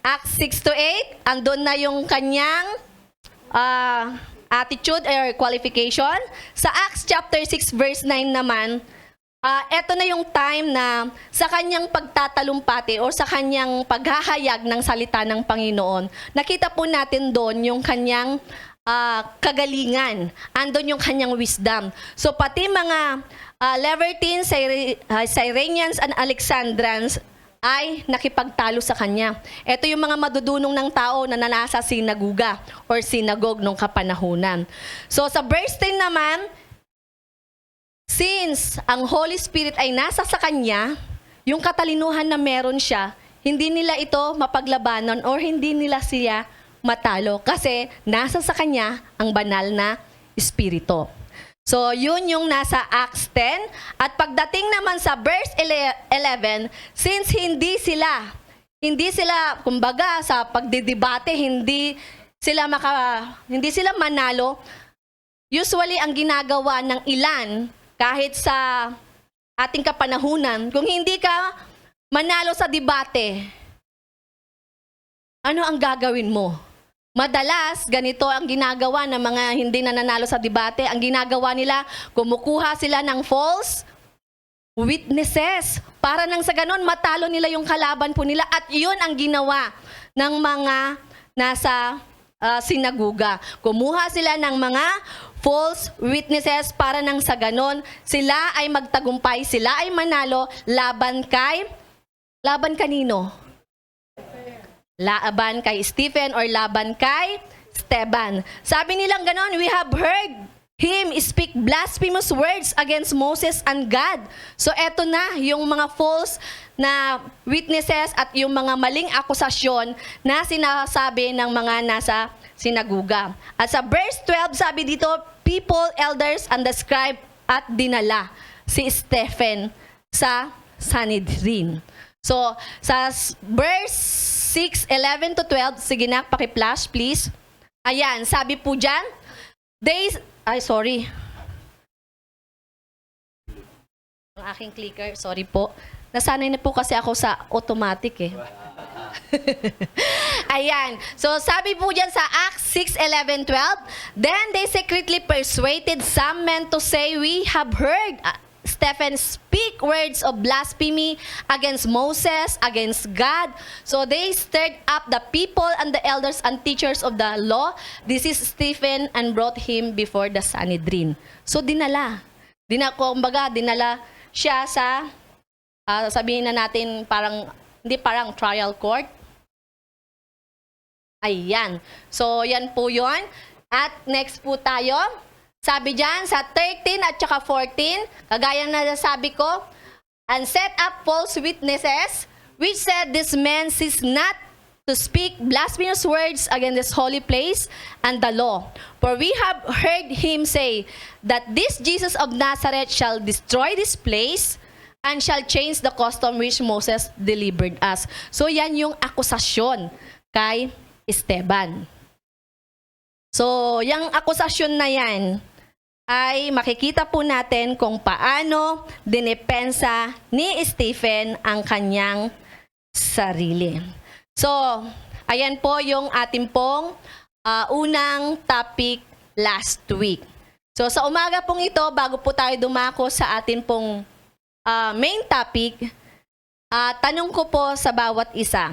Acts 6 to 8, andun na yung kanyang attitude or qualification. Sa Acts chapter 6 verse 9 naman, eto na yung time na sa kanyang pagtatalumpati o sa kanyang paghahayag ng salita ng Panginoon, nakita po natin doon yung kanyang kagalingan. Andon yung kanyang wisdom. So pati mga Levertines, Cyrenians, and Alexandrians ay nakipagtalo sa kanya. Ito yung mga madudunong ng tao na nasa sinaguga or sinagog nung kapanahunan. So sa verse 10 naman, since ang Holy Spirit ay nasa sa kanya, yung katalinuhan na meron siya, hindi nila ito mapaglabanan or hindi nila siya matalo kasi nasa sa kanya ang banal na Espiritu. So, yun yung nasa Acts 10. At pagdating naman sa verse 11, since hindi sila, kumbaga, sa pagdidebate, hindi sila manalo, usually ang ginagawa ng ilan, kahit sa ating kapanahunan, kung hindi ka manalo sa debate, ano ang gagawin mo? Madalas, ganito ang ginagawa ng mga hindi nananalo sa debate. Ang ginagawa nila, kumukuha sila ng false witnesses. Para nang sa ganon, matalo nila yung kalaban po nila. At yun ang ginawa ng mga nasa sinaguga. Kumuha sila ng mga false witnesses para nang sa ganon, sila ay magtagumpay, sila ay manalo laban kanino? Laban kay Stephen or laban kay Esteban. Sabi nilang ganon, we have heard him speak blasphemous words against Moses and God. So eto na yung mga false na witnesses at yung mga maling akusasyon na sinasabi ng mga nasa sinaguga. At sa verse 12, sabi dito, people, elders, and the scribe at dinala si Stephen sa Sanhedrin. So, sa verse 6, 11 to 12, sige na, paki-flash please. Ayan, sabi po dyan, ang aking clicker, sorry po. Nasanay na po kasi ako sa automatic eh. Ayan. So, sabi po dyan sa Acts 6, 11, 12, then they secretly persuaded some men to say, we have heard Stephen speak words of blasphemy against Moses, against God. So they stirred up the people and the elders and teachers of the law. This is Stephen and brought him before the Sanhedrin. So dinala siya sa, sabihin na natin hindi parang trial court. Ayan. So yan po yun. At next po tayo. Sabi dyan, sa 13 at saka 14, kagaya na sabi ko, and set up false witnesses, which said this man ceased not to speak blasphemous words against this holy place and the law. For we have heard him say that this Jesus of Nazareth shall destroy this place and shall change the custom which Moses delivered us. So yan yung akusasyon kay Esteban. So, yung akusasyon na yan, ay makikita po natin kung paano dinepensa ni Stephen ang kanyang sarili. So, ayan po yung ating pong unang topic last week. So, sa umaga pong ito, bago po tayo dumako sa ating pong main topic, tanong ko po sa bawat isa.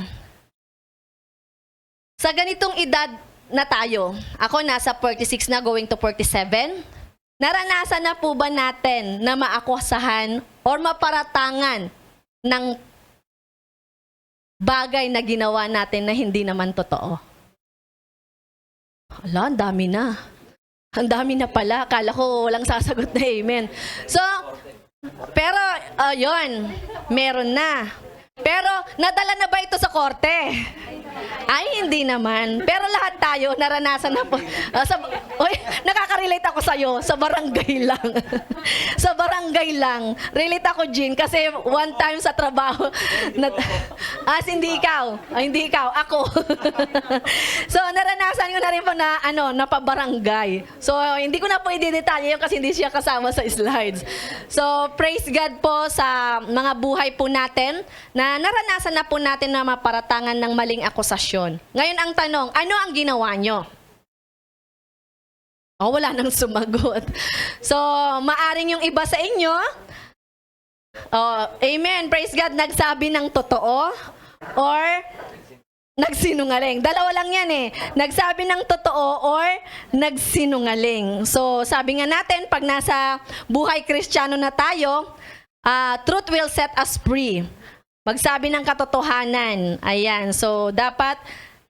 Sa ganitong edad na tayo, ako nasa 46 na going to 47, naranasan na po ba natin na maakusahan or maparatangan ng bagay na ginawa natin na hindi naman totoo? Ala, ang dami na. Ang dami na pala. Akala ko walang sasagot na amen. So, pero, yun, meron na. Pero, nadala na ba ito sa korte? Ay, hindi naman. Pero lahat tayo, naranasan na po. Nakaka-relate ako sa'yo, sa barangay lang. Sa barangay lang. Relate ako, Jean, kasi one time sa trabaho, hindi ikaw. Hindi ikaw, ako. So, naranasan ko na rin po na, napabarangay. So, hindi ko na po i-detalye yun kasi hindi siya kasama sa slides. So, praise God po sa mga buhay po natin na naranasan na po natin na maparatangan ng maling akusasyon akusasyon. Ngayon ang tanong, ano ang ginawa nyo? Wala nang sumagot. So, maaring yung iba sa inyo, amen, praise God, nagsabi ng totoo or nagsinungaling. Dalawa lang yan eh. Nagsabi ng totoo or nagsinungaling. So, sabi nga natin, pag nasa buhay Kristiyano na tayo, truth will set us free. Magsabi ng katotohanan. Ayan. So, dapat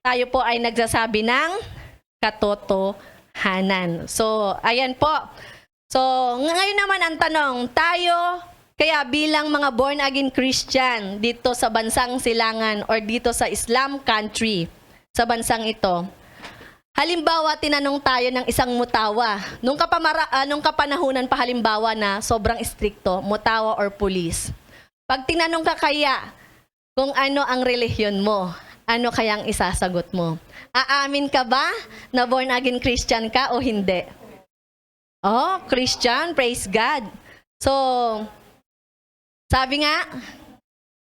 tayo po ay nagsasabi ng katotohanan. So, ayan po. So, ngayon naman ang tanong, tayo, kaya bilang mga born-again Christian dito sa bansang Silangan or dito sa Islam country, sa bansang ito, halimbawa, tinanong tayo ng isang mutawa. Nung kapanahunan pa halimbawa na sobrang istrikto, mutawa or pulis. Pag tinanong ka kaya kung ano ang relihiyon mo, ano kayang isasagot mo? Aamin ka ba na born-again Christian ka o hindi? Christian, praise God. So, sabi nga,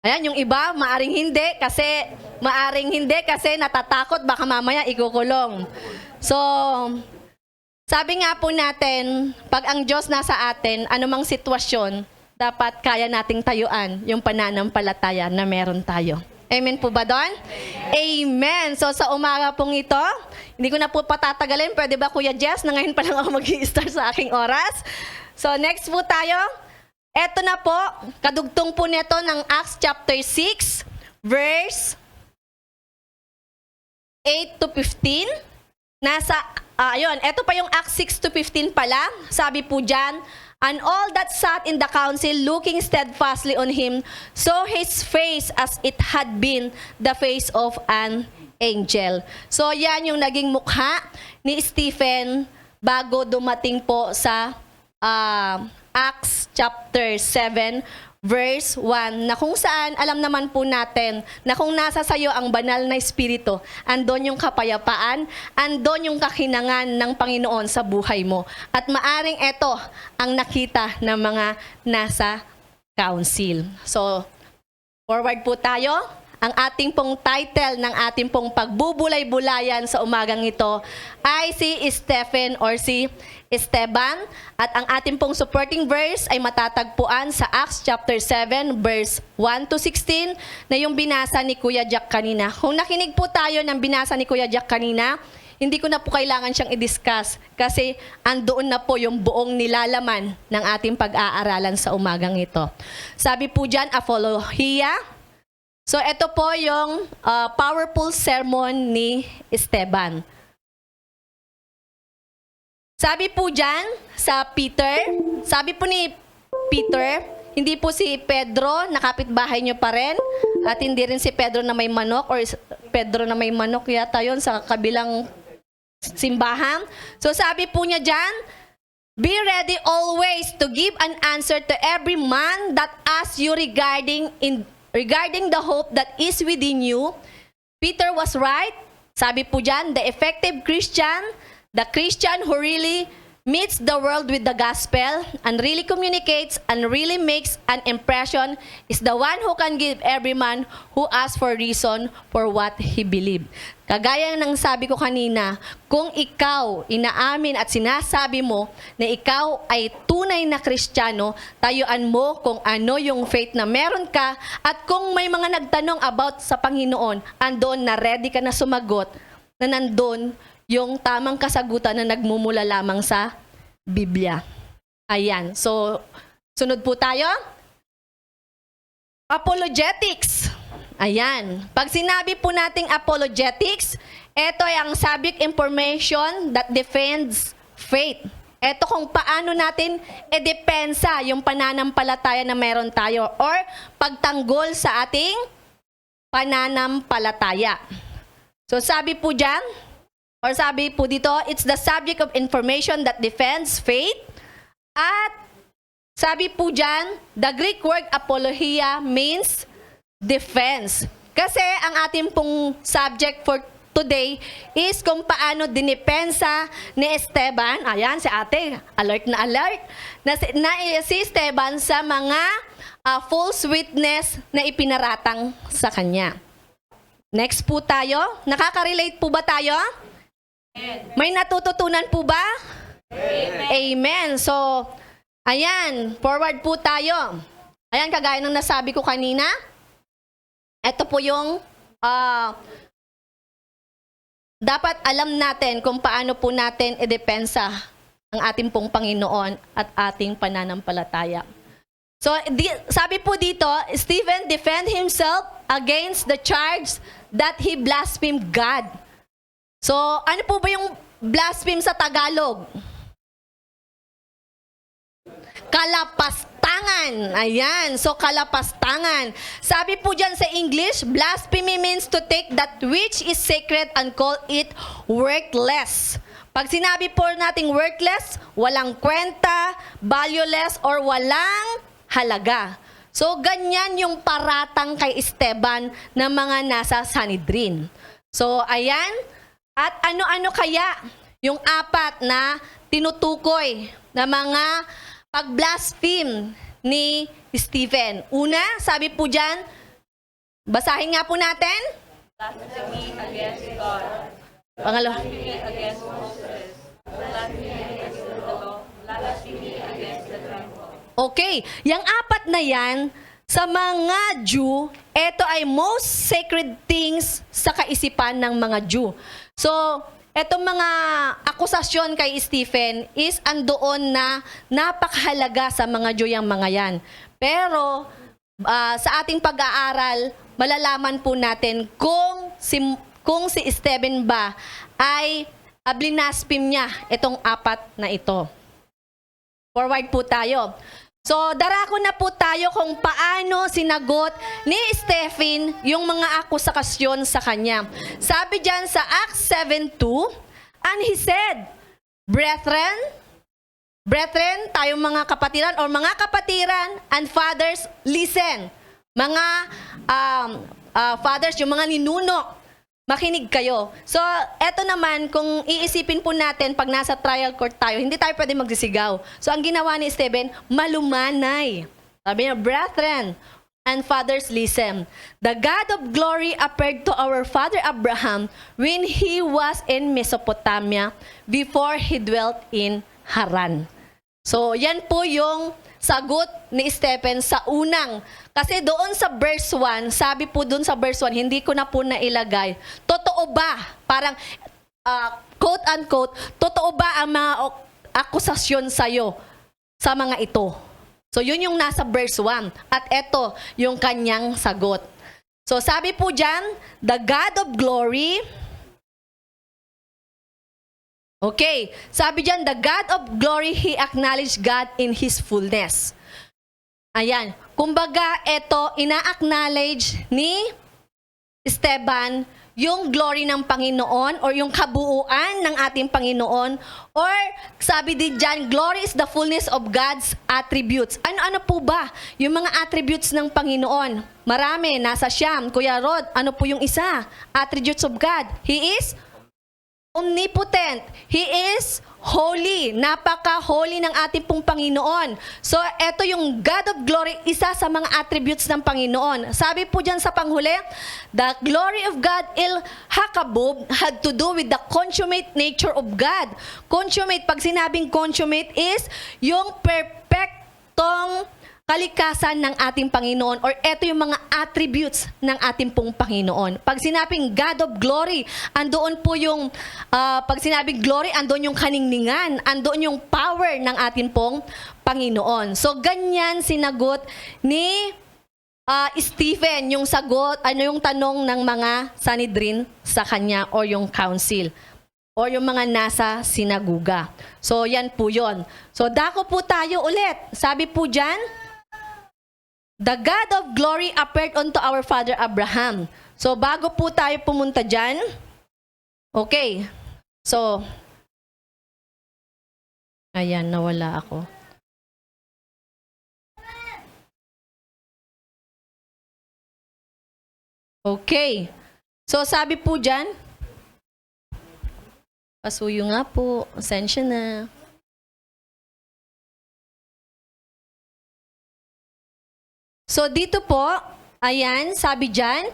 ayan, yung iba, maaring hindi kasi natatakot, baka mamaya ikukulong. So, sabi nga po natin, pag ang Diyos nasa atin, anumang sitwasyon, dapat kaya nating tayuan yung pananampalataya na meron tayo. Amen po ba doon? Amen. So sa umaga pong ito, hindi ko na po patatagalin. Pwede ba Kuya Jess na ngayon pa lang ako mag-i-start sa aking oras? So next po tayo. Eto na po, kadugtong po nito ng Acts chapter 6, verse 8 to 15. Ayun, eto pa yung Acts 6 to 15 pala. Sabi po dyan, and all that sat in the council, looking steadfastly on him, saw his face as it had been the face of an angel. So yan yung naging mukha ni Stephen bago dumating po sa Acts chapter 7, verse 1, na kung saan alam naman po natin na kung nasa sayo ang banal na espiritu, andon yung kapayapaan, andon yung kakinangan ng Panginoon sa buhay mo. At maaring ito ang nakita ng mga nasa council. So, forward po tayo. Ang ating pong title ng ating pong pagbubulay-bulayan sa umagang ito ay si Stephen or si Esteban. At ang ating pong supporting verse ay matatagpuan sa Acts chapter 7 verse 1 to 16 na yung binasa ni Kuya Jack kanina. Kung nakinig po tayo ng binasa ni Kuya Jack kanina, hindi ko na po kailangan siyang i-discuss kasi andoon na po yung buong nilalaman ng ating pag-aaralan sa umagang ito. Sabi po dyan, apologia. So ito po yung powerful sermon ni Esteban. Sabi po dyan sa Peter, sabi po ni Peter, hindi po si Pedro na kapitbahay nyo pa rin, at hindi rin si Pedro na may manok, or Pedro na may manok yata yun sa kabilang simbahan. So sabi po niya dyan, be ready always to give an answer to every man that asks you regarding the hope that is within you. Peter was right. Sabi po dyan, the effective Christian, the Christian who really meets the world with the gospel and really communicates and really makes an impression is the one who can give every man who asks for reason for what he believes. Kagaya ng sabi ko kanina, kung ikaw inaamin at sinasabi mo na ikaw ay tunay na Kristiyano, tayuan mo kung ano yung faith na meron ka, at kung may mga nagtanong about sa Panginoon, andon na ready ka na sumagot, na nandun yung tamang kasagutan na nagmumula lamang sa Biblia. Ayan. So, sunod po tayo. Apologetics. Ayan. Pag sinabi po nating apologetics, ito ay ang subject information that defends faith. Ito kung paano natin edepensa yung pananampalataya na meron tayo or pagtanggol sa ating pananampalataya. So, sabi po dyan, or sabi po dito, it's the subject of information that defends faith. At sabi po dyan, the Greek word apologia means defense. Kasi ang ating pong subject for today is kung paano dinipensa ni Esteban, ayan si ate, alert, na si Esteban sa mga false witness na ipinaratang sa kanya. Next po tayo. Nakaka-relate po ba tayo? May natututunan po ba? Amen. So, ayan, forward po tayo. Ayan, kagaya ng nasabi ko kanina, ito po yung dapat alam natin kung paano po natin idepensa ang ating pong Panginoon at ating pananampalataya. So, sabi po dito, Stephen defend himself against the charge that he blasphemed God. So, ano po ba yung blaspheme sa Tagalog? Kalapastangan. Ayan. So, kalapastangan. Sabi po dyan sa English, blasphemy means to take that which is sacred and call it worthless. Pag sinabi po nating worthless, walang kwenta, valueless, or walang halaga. So, ganyan yung paratang kay Esteban ng mga nasa Sanhedrin. So, ayan. At ano-ano kaya yung apat na tinutukoy na mga pag-blaspheme ni Stephen? Una, sabi po dyan, basahin nga po natin. Blasphemy against God. Pangalawa. Blasphemy against Moses. Blasphemy against the law. Blasphemy against the temple. Okay, yung apat na yan, sa mga Jew, ito ay most sacred things sa kaisipan ng mga Jew. So, etong mga akusasyon kay Stephen is andoon na napakahalaga sa mga Jew yung mga yan. Pero, sa ating pag-aaral, malalaman po natin kung si Stephen ba ay blinaspheme niya itong apat na ito. Forward po tayo. So, darako na po tayo kung paano sinagot ni Stephen yung mga akusasyon sa kanya. Sabi dyan sa Acts 7:2, and he said, Brethren, tayong mga kapatiran or mga kapatiran and fathers, listen. Mga fathers, yung mga ninuno, makinig kayo. So, eto naman, kung iisipin po natin, pag nasa trial court tayo, hindi tayo pwede magsisigaw. So, ang ginawa ni Stephen, malumanay. Sabi niya, Brethren and fathers, listen. The God of glory appeared to our father Abraham when he was in Mesopotamia before he dwelt in Haran. So, yan po yung sagot ni Stephen sa unang. Kasi doon sa verse 1, sabi po doon sa verse 1, hindi ko na po nailagay. Totoo ba? Parang, quote-unquote, totoo ba ang mga akusasyon sa'yo sa mga ito? So, yun yung nasa verse 1. At eto, yung kanyang sagot. So, sabi po dyan, the God of glory. Okay, sabi dyan, the God of glory, He acknowledged God in His fullness. Ayan, kumbaga, ito, ina-acknowledge ni Esteban yung glory ng Panginoon or yung kabuuan ng ating Panginoon, or sabi din dyan, glory is the fullness of God's attributes. Ano-ano po ba yung mga attributes ng Panginoon? Marami, nasa Siyam. Kuya Rod, ano po yung isa? Attributes of God. He is omnipotent. He is holy. Napaka-holy ng ating pong Panginoon. So, eto yung God of glory, isa sa mga attributes ng Panginoon. Sabi po dyan sa panghuli, the glory of God il hakabub had to do with the consummate nature of God. Consummate, pag sinabing consummate is yung perfectong kalikasan ng ating Panginoon, or eto yung mga attributes ng ating pong Panginoon. Pag sinabing God of glory, andoon po yung, pag sinabing glory, andoon yung kaningningan, andoon yung power ng ating pong Panginoon. So, ganyan sinagot ni Stephen, yung sagot, yung tanong ng mga Sanhedrin sa kanya, or yung council, or yung mga nasa sinaguga. So, yan po yon. So, dako po tayo ulit. Sabi po dyan, the God of glory appeared unto our father Abraham. So, bago po tayo pumunta dyan, okay. So, ayan, nawala ako. Okay. So, sabi po dyan, pasuyo nga po, asensya na. So, dito po, ayan, sabi dyan,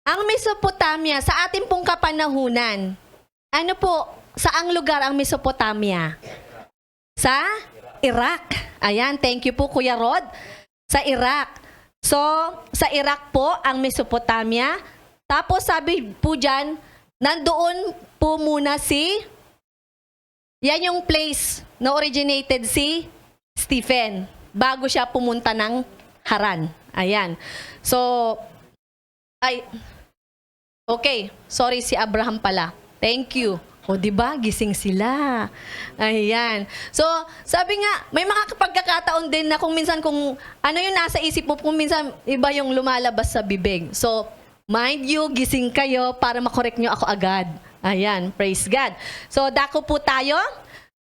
Ang Mesopotamia, sa ating pong kapanahunan, ano po, saang lugar ang Mesopotamia? Sa Iraq. Ayan, thank you po Kuya Rod. Sa Iraq. So, sa Iraq po ang Mesopotamia. Tapos sabi po dyan, nandoon po muna yan yung place na originated si Stephen bago siya pumunta ng Haran. Ayan. So, okay. Sorry, si Abraham pala. Thank you. O, di ba? Gising sila. Ayan. So, sabi nga, may mga pagkakataon din na kung minsan kung ano yung nasa isip mo, kung minsan iba yung lumalabas sa bibig. So, mind you, gising kayo para makorek nyo ako agad. Ayan. Praise God. So, dako po tayo.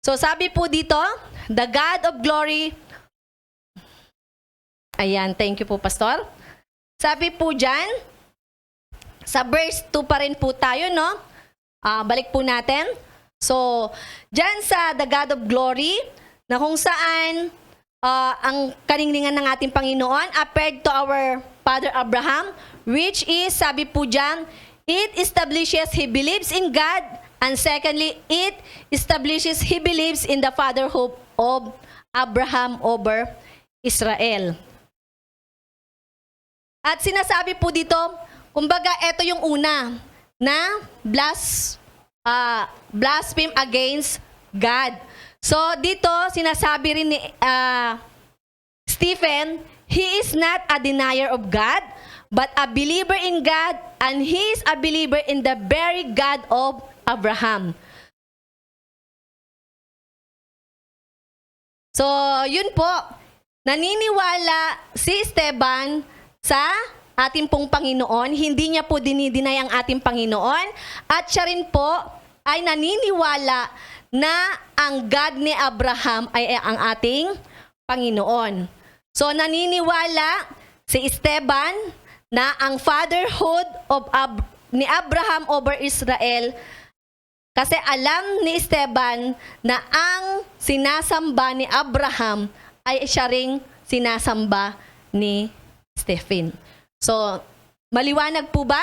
So, sabi po dito, the God of glory. Ayan. Thank you po, Pastor. Sabi po dyan, sa verse 2 pa rin po tayo, no? Balik po natin. So, dyan sa the God of glory, na kung saan ang kaningningan ng ating Panginoon appeared to our father Abraham, which is, sabi po dyan, it establishes he believes in God, and secondly, it establishes he believes in the fatherhood of Abraham over Israel. At sinasabi po dito, kumbaga, ito yung una, na blaspheme against God. So, dito, sinasabi rin ni Stephen, he is not a denier of God, but a believer in God, and he is a believer in the very God of Abraham. So, yun po, naniniwala si Esteban sa ating pong Panginoon, hindi niya po dinidinay ang ating Panginoon, at siya rin po ay naniniwala na ang God ni Abraham ay ang ating Panginoon. So naniniwala si Esteban na ang fatherhood of ni Abraham over Israel, kasi alam ni Esteban na ang sinasamba ni Abraham ay siya ring sinasamba ni Stephen. So, maliwanag po ba?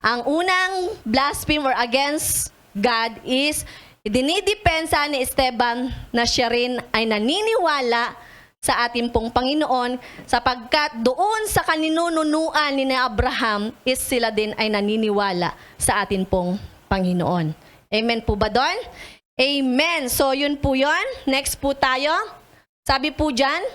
Ang unang blaspheme or against God is dinidepensa ni Esteban na siya rin ay naniniwala sa ating pong Panginoon, sapagkat doon sa kaninununuan ni Abraham is sila din ay naniniwala sa ating pong Panginoon. Amen po ba doon? Amen. So, yun po yun. Next po tayo. Sabi po dyan,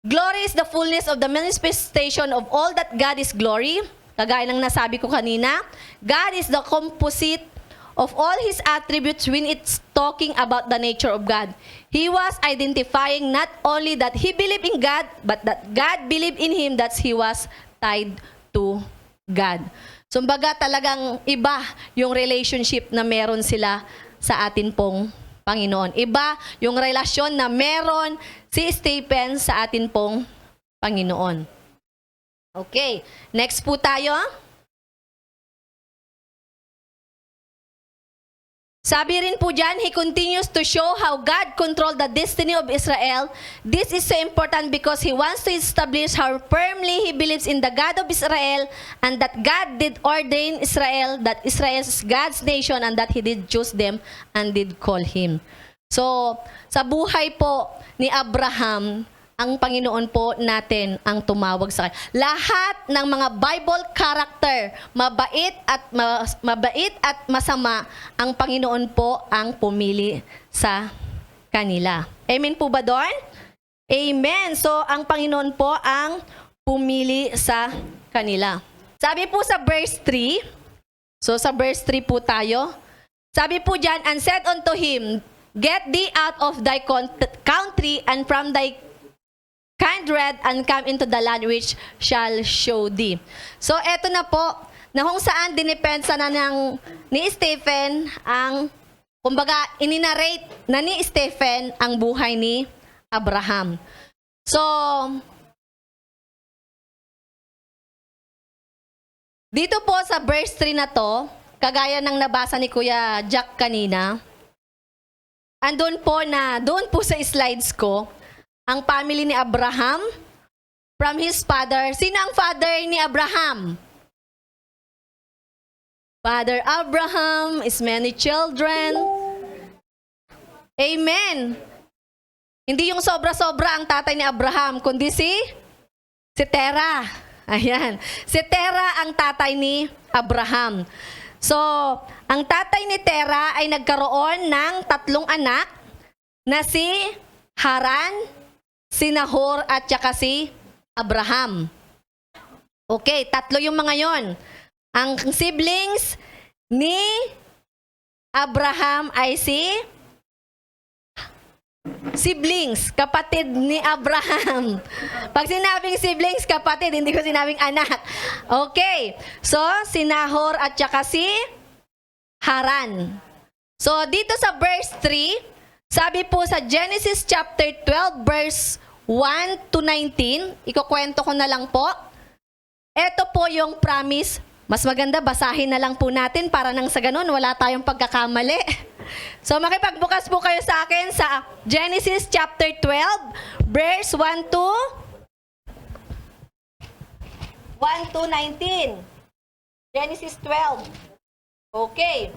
glory is the fullness of the manifestation of all that God is glory. Kagaya ng nasabi ko kanina, God is the composite of all His attributes when it's talking about the nature of God. He was identifying not only that He believed in God, but that God believed in Him, that He was tied to God. So, baga talagang iba yung relationship na meron sila sa atin pong Panginoon. Iba yung relasyon na meron si Stephen sa atin pong Panginoon. Okay, next po tayo. Sabi rin po dyan, he continues to show how God controlled the destiny of Israel. This is so important because he wants to establish how firmly he believes in the God of Israel, and that God did ordain Israel, that Israel is God's nation, and that he did choose them and did call him. So, sa buhay po ni Abraham, ang Panginoon po natin ang tumawag sa kanya. Lahat ng mga Bible character, mabait at masama, ang Panginoon po ang pumili sa kanila. Amen po ba doon? Amen. So, ang Panginoon po ang pumili sa kanila. Sabi po sa verse 3, so sa verse 3 po tayo, sabi po dyan, and said unto him, get thee out of thy country and from thy kindred and come into the land which shall show thee. So, eto na po, na kung saan dinipensa na ni Stephen ang, kumbaga, ininarrate na ni Stephen ang buhay ni Abraham. So, dito po sa verse 3 na to, kagaya ng nabasa ni Kuya Jack kanina, andun po doon po sa slides ko, ang family ni Abraham, from his father. Sino ang father ni Abraham? Father Abraham is many children. Amen. Hindi yung sobra-sobra ang tatay ni Abraham, kundi si Tera. Ayan. Si Tera ang tatay ni Abraham. So, ang tatay ni Tera ay nagkaroon ng 3 anak na si Haran, si Nahor, at saka si Abraham. Okay, 3 yung mga yon. Ang siblings ni Abraham ay siblings, kapatid ni Abraham. Pag sinabing siblings, kapatid, hindi ko sinabing anak. Okay. So, si Nahor at saka si Haran. So, dito sa verse 3, sabi po sa Genesis chapter 12, verse 1 to 19, ikukwento ko na lang po. Ito po yung promise. Mas maganda, basahin na lang po natin para nang sa ganun, wala tayong pagkakamali. So, makipagbukas po kayo sa akin sa Genesis chapter 12, verse 1 to 19. Genesis 12. Okay.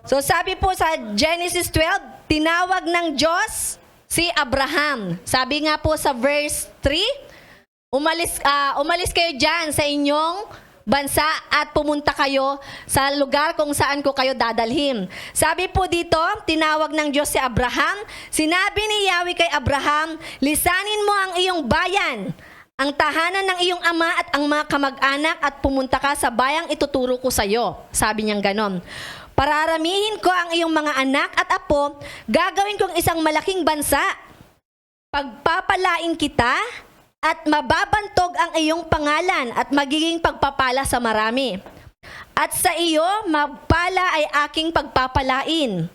So, sabi po sa Genesis 12, tinawag ng Diyos si Abraham. Sabi nga po sa verse 3, umalis kayo dyan sa inyong bansa at pumunta kayo sa lugar kung saan ko kayo dadalhin. Sabi po dito, tinawag ng Diyos si Abraham. Sinabi ni Yahweh kay Abraham, lisanin mo ang iyong bayan, ang tahanan ng iyong ama at ang mga kamag-anak at pumunta ka sa bayang ituturo ko sa iyo. Sabi niyang ganon. Pararamihin ko ang iyong mga anak at apo, gagawin kong isang malaking bansa. Pagpapalain kita, at mababantog ang iyong pangalan at magiging pagpapala sa marami. At sa iyo, mapala ay aking pagpapalain.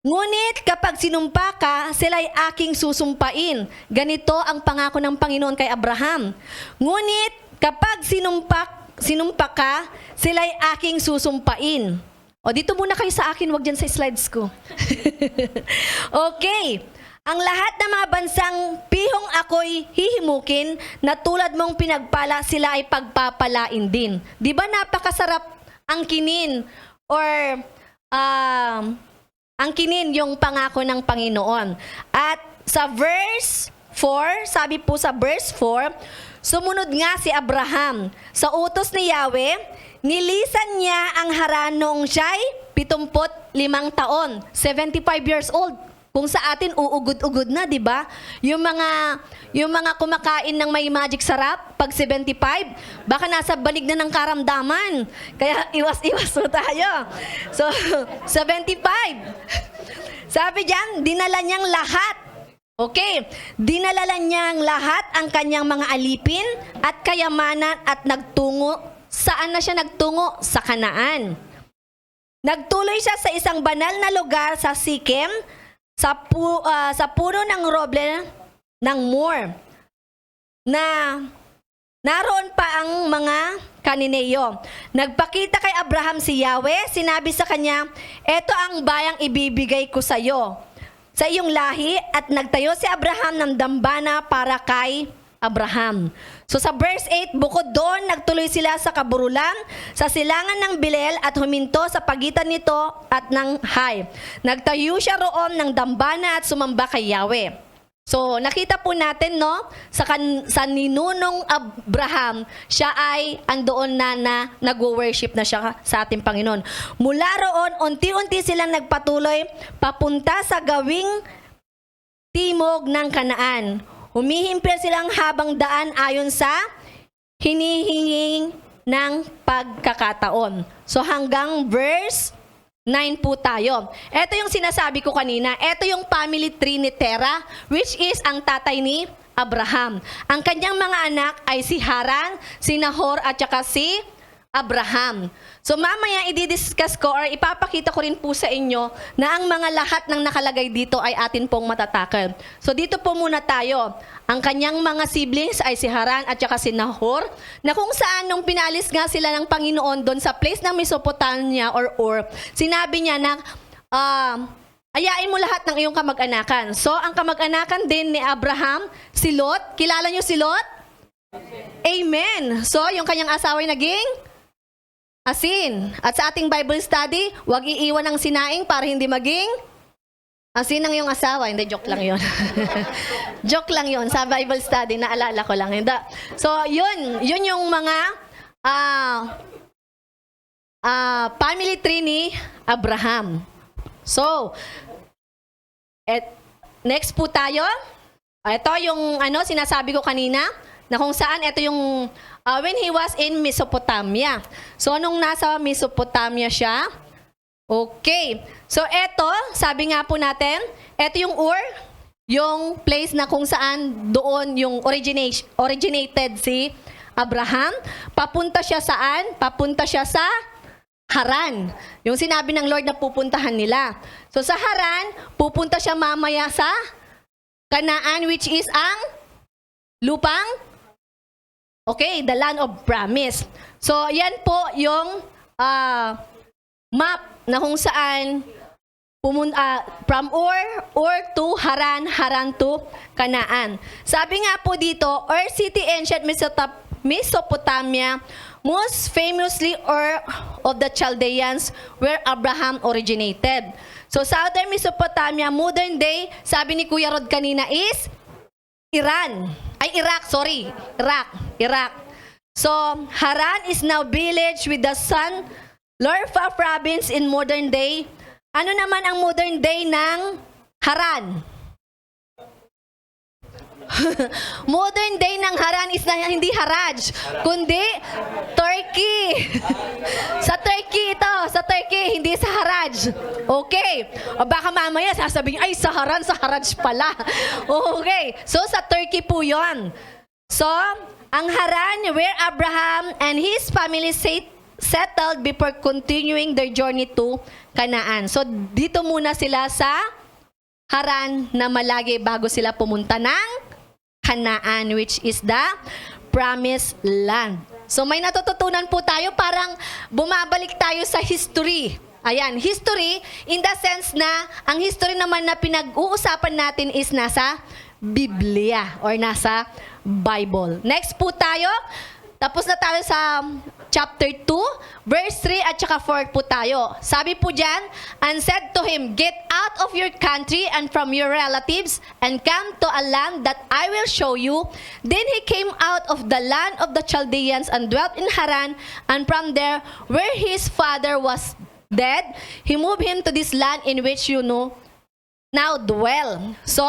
Ngunit kapag sinumpa ka, sila'y aking susumpain. Ganito ang pangako ng Panginoon kay Abraham. Ngunit kapag sinumpa ka, sila'y aking susumpain. O dito muna kayo sa akin, wag dyan sa slides ko. Okay. Ang lahat ng mga bansang pihong ako'y hihimukin, na tulad mong pinagpala, sila ay pagpapalain din. Di ba napakasarap angkinin or angkinin yung pangako ng Panginoon. At sa verse 4, sabi po sa verse 4, sumunod nga si Abraham sa utos ni Yahweh, nilisan niya ang Haran noong siya'y 75 taon, 75 years old. Kung sa atin uugod-ugod na, 'di ba? Yung mga kumakain ng may magic sarap pag 75, baka nasa balig na ng karamdaman. Kaya iwas-iwas po tayo. So, 75. Sabi diyan, dinala niyang lahat. Okay, dinala niya ang lahat ang kanyang mga alipin at kayamanan at nagtungo. Saan na siya nagtungo? Sa Kanaan. Nagtuloy siya sa isang banal na lugar sa Sikem, sa puno ng roble ng Moor, na naroon pa ang mga Kanineyo. Nagpakita kay Abraham si Yahweh, sinabi sa kanya, eto ang bayang ibibigay ko sa iyo, sa iyong lahi, at nagtayo si Abraham ng dambana para kay Abraham. So sa verse 8, bukod doon, nagtuloy sila sa kaburulan, sa silangan ng Bilel at huminto sa pagitan nito at ng Hay. Nagtayo siya roon ng dambana at sumamba kay Yahweh. So nakita po natin, no, sa ninunong Abraham, siya ay andoon na nag-worship na siya sa ating Panginoon. Mula roon, unti-unti silang nagpatuloy papunta sa gawing timog ng Kanaan. Humihimpir silang habang daan ayon sa hinihinging ng pagkakataon. So hanggang verse 9 po tayo. Ito yung sinasabi ko kanina. Ito yung family tree ni Tera, which is ang tatay ni Abraham. Ang kanyang mga anak ay si Haran, si Nahor at saka si Abraham. So mamaya i-discuss ko or ipapakita ko rin po sa inyo na ang mga lahat ng nakalagay dito ay atin pong matatakal. So dito po muna tayo. Ang kanyang mga siblings ay si Haran at saka si Nahor, na kung saan nung pinalis nga sila ng Panginoon doon sa place ng Mesopotamia or Ur, sinabi niya na ayain mo lahat ng iyong kamag-anakan. So ang kamag-anakan din ni Abraham, si Lot. Kilala niyo si Lot? Amen. So yung kanyang asawa ay naging asin. At sa ating Bible study, huwag iiwan ng sinaing para hindi maging asin ang iyong asawa. Hindi, joke lang yon. Joke lang yon sa Bible study, naalala ko lang. Hindi. So, yun yung mga family tree ni Abraham. So, next po tayo. Ito yung sinasabi ko kanina, na kung saan ito yung when he was in Mesopotamia. So, nung nasa Mesopotamia siya, okay. So, ito, sabi nga po natin, ito yung Ur, yung place na kung saan doon yung originated si Abraham. Papunta siya saan? Papunta siya sa Haran. Yung sinabi ng Lord na pupuntahan nila. So sa Haran, pupunta siya mamaya sa Canaan, which is ang lupang, okay, the land of promise. So yan po yung map na kung saan from Ur to Haran, Haran to Canaan. Sabi nga po dito, Ur city, ancient Mesopotamia, most famously Ur of the Chaldeans, where Abraham originated. So southern Mesopotamia, modern day, sabi ni Kuya Rod kanina is Iraq. So Haran is now village with the son, Lorfa province in modern day. Ano naman ang modern day ng Haran? Modern day ng Haran is na hindi Haraj, kundi Turkey. Sa Turkey, hindi sa Haraj. Okay. O baka mamaya sasabihin, ay sa Haraj pala. Okay. So sa Turkey po yon. So, ang Haran where Abraham and his family settled before continuing their journey to Canaan. So dito muna sila sa Haran na malagi bago sila pumunta ng Canaan, which is the promised land. So may natututunan po tayo, parang bumabalik tayo sa history. Ayan, history in the sense na ang history naman na pinag-uusapan natin is nasa Biblia or nasa Bible. Next po tayo. Tapos na tayo sa chapter 2, verse 3 at saka 4 po tayo. Sabi po dyan, and said to him, get out of your country and from your relatives and come to a land that I will show you. Then he came out of the land of the Chaldeans and dwelt in Haran, and from there, where his father was dead, he moved him to this land in which you know now dwell. So,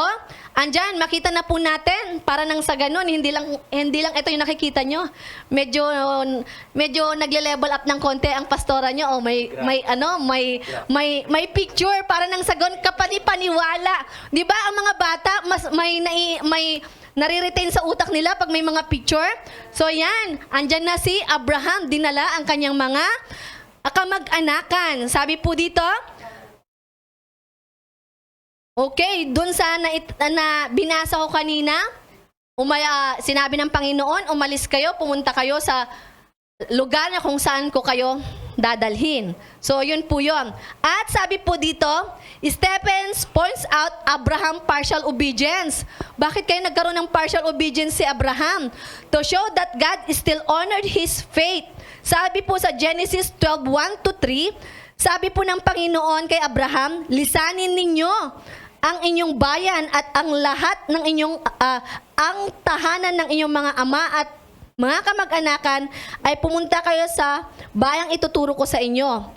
andyan, makita na po natin, para nang sa ganun, hindi lang ito yung nakikita nyo. Medyo nagle-level up ng konti ang pastora nyo. May picture, para nang sa ganun, kapani-paniwala. Di ba, ang mga bata, may nare-retain sa utak nila pag may mga picture. So, yan, andyan na si Abraham, dinala ang kanyang mga kamag-anakan. Sabi po dito, okay, dun sa na binasa ko kanina, sinabi ng Panginoon, umalis kayo, pumunta kayo sa lugar na kung saan ko kayo dadalhin. So, yun po yun. At sabi po dito, Stephen points out Abraham partial obedience. Bakit kayo nagkaroon ng partial obedience si Abraham? To show that God still honored his faith. Sabi po sa Genesis 12:1-3, sabi po ng Panginoon kay Abraham, lisanin ninyo ang inyong bayan at ang lahat ng inyong ang tahanan ng inyong mga ama at mga kamag-anakan ay pumunta kayo sa bayang ituturo ko sa inyo.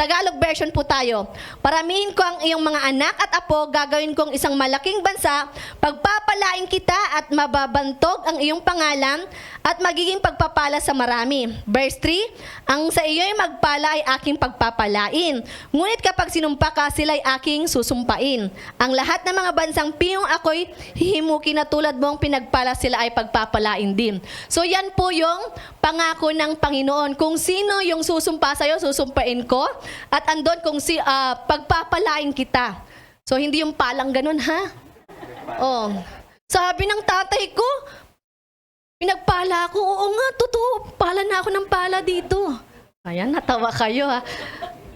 Tagalog version po tayo. Paramihin ko ang iyong mga anak at apo, gagawin kong isang malaking bansa, pagpapalain kita at mababantog ang iyong pangalan at magiging pagpapala sa marami. Verse 3, ang sa iyo'y magpala ay aking pagpapalain. Ngunit kapag sinumpa ka, sila'y aking susumpain. Ang lahat ng mga bansang piyong ako'y hihimukin na tulad mong pinagpala, sila ay pagpapalain din. So yan po yung pangako ng Panginoon. Kung sino yung susumpa sa'yo, susumpain ko. At andon kung pagpapalain kita. So hindi yung palang ganun, ha? Oh. Sabi ng tatay ko, pinagpala ako. Oo nga, totoo. Pala na ako ng pala dito. Ayan, natawa kayo, ha?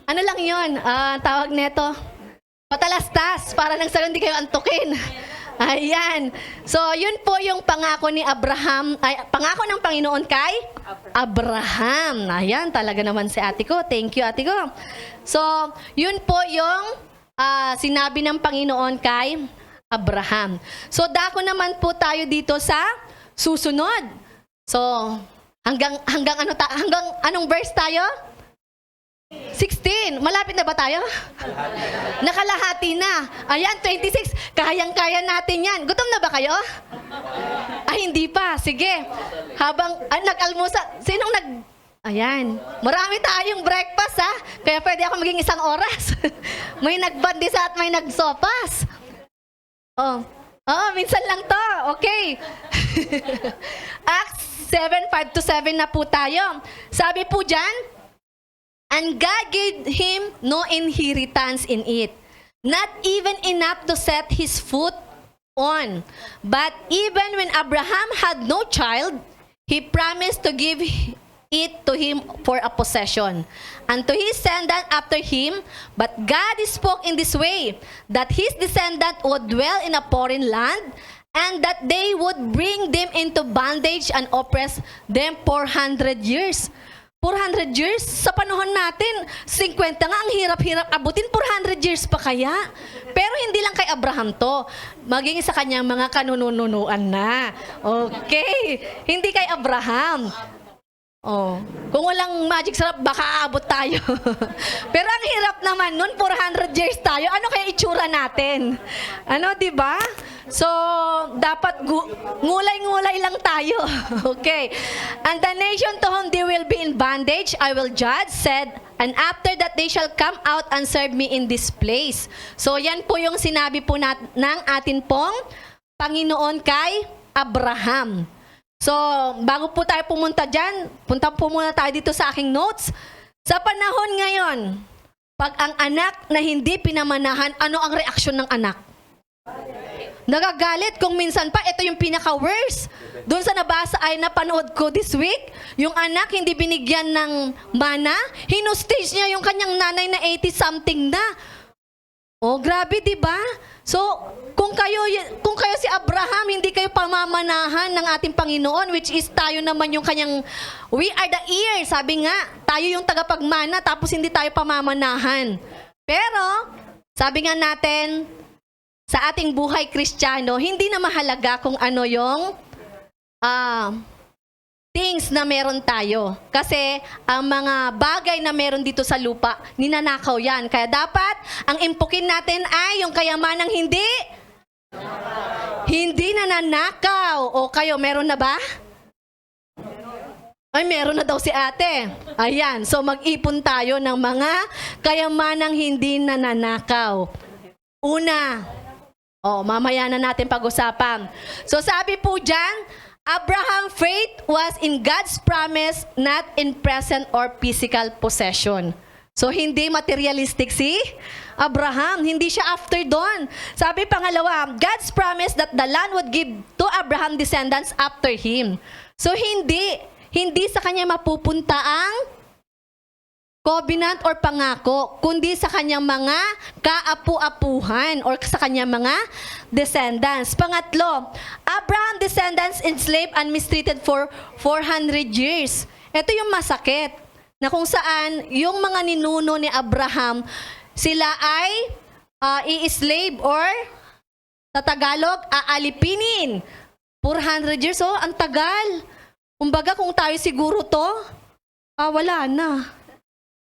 Ano lang yun? Tawag neto, patalastas. Para nang sa hindi kayo antukin. Ayan. So, yun po yung pangako ni Abraham, ay, pangako ng Panginoon kay Abraham. Ayan, talaga naman si ate ko. Thank you, ate ko. So, yun po yung sinabi ng Panginoon kay Abraham. So, dako naman po tayo dito sa susunod. So, hanggang anong verse tayo? 16. Malapit na ba tayo? Nakalahati na. Ayan, 26. Kayang-kaya natin yan. Gutom na ba kayo? Ay, hindi pa. Sige. Habang nag-almusal. Sinong Ayan. Marami tayong breakfast, ha? Kaya pwede ako maging isang oras. May nagbandisa at may nagsopas. Oh. Oo, minsan lang to. Okay. Acts 7:5-7 na po tayo. Sabi po dyan, and God gave him no inheritance in it, not even enough to set his foot on. But even when Abraham had no child, he promised to give it to him for a possession, and to his descendant after him. But God spoke in this way, that his descendant would dwell in a foreign land, and that they would bring them into bondage and oppress them 400 years. 400 years? Sa panahon natin, 50 nga, ang hirap-hirap abutin, 400 years pa kaya? Pero hindi lang kay Abraham to, maging sa kanyang mga kanununuan na. Okay, hindi kay Abraham. Oh, kung walang magic sarap, baka aabot tayo. Pero ang hirap naman nun, 400 years tayo, ano kaya itsura natin? Ano, di ba? So, dapat ngulay-ngulay lang tayo. Okay. And the nation to whom they will be in bondage, I will judge, said, and after that they shall come out and serve me in this place. So, yan po yung sinabi po ng atin pong Panginoon kay Abraham. So, bago po tayo pumunta dyan, punta po muna tayo dito sa aking notes. Sa panahon ngayon, pag ang anak na hindi pinamanahan, ano ang reaksyon ng anak? Nagagalit. Kung minsan pa, ito yung pinaka-worst. Doon sa nabasa ay napanood ko this week, yung anak hindi binigyan ng mana, hinustage niya yung kanyang nanay na 80-something na. Oh, grabe, di ba? So, kung kayo si Abraham, hindi kayo pamamanahan ng ating Panginoon, which is tayo naman yung kanyang, we are the ear. Sabi nga, tayo yung tagapagmana, tapos hindi tayo pamamanahan. Pero, sabi nga natin, sa ating buhay Kristiyano, hindi na mahalaga kung ano yung things na meron tayo. Kasi ang mga bagay na meron dito sa lupa, ninanakaw yan. Kaya dapat, ang impukin natin ay yung kayamanang hindi nananakaw. O kayo, meron na ba? Ay, meron na daw si ate. Ayan, so mag-ipon tayo ng mga kayamanang hindi nananakaw. Una, mamaya na natin pag-usapan. So sabi po dyan, Abraham's faith was in God's promise, not in present or physical possession. So hindi materialistic si Abraham, hindi siya after doon. Sabi pangalawa, God's promise that the land would give to Abraham descendants after him. So hindi sa kanya mapupunta ang covenant or pangako, kundi sa kanyang mga kaapu-apuhan or sa kanyang mga descendants. Pangatlo, Abraham descendants enslaved and mistreated for 400 years. Ito yung masakit, na kung saan yung mga ninuno ni Abraham, sila ay i-slave or sa Tagalog, aalipinin. 400 years, ang tagal. Kumbaga kung tayo siguro to, wala na.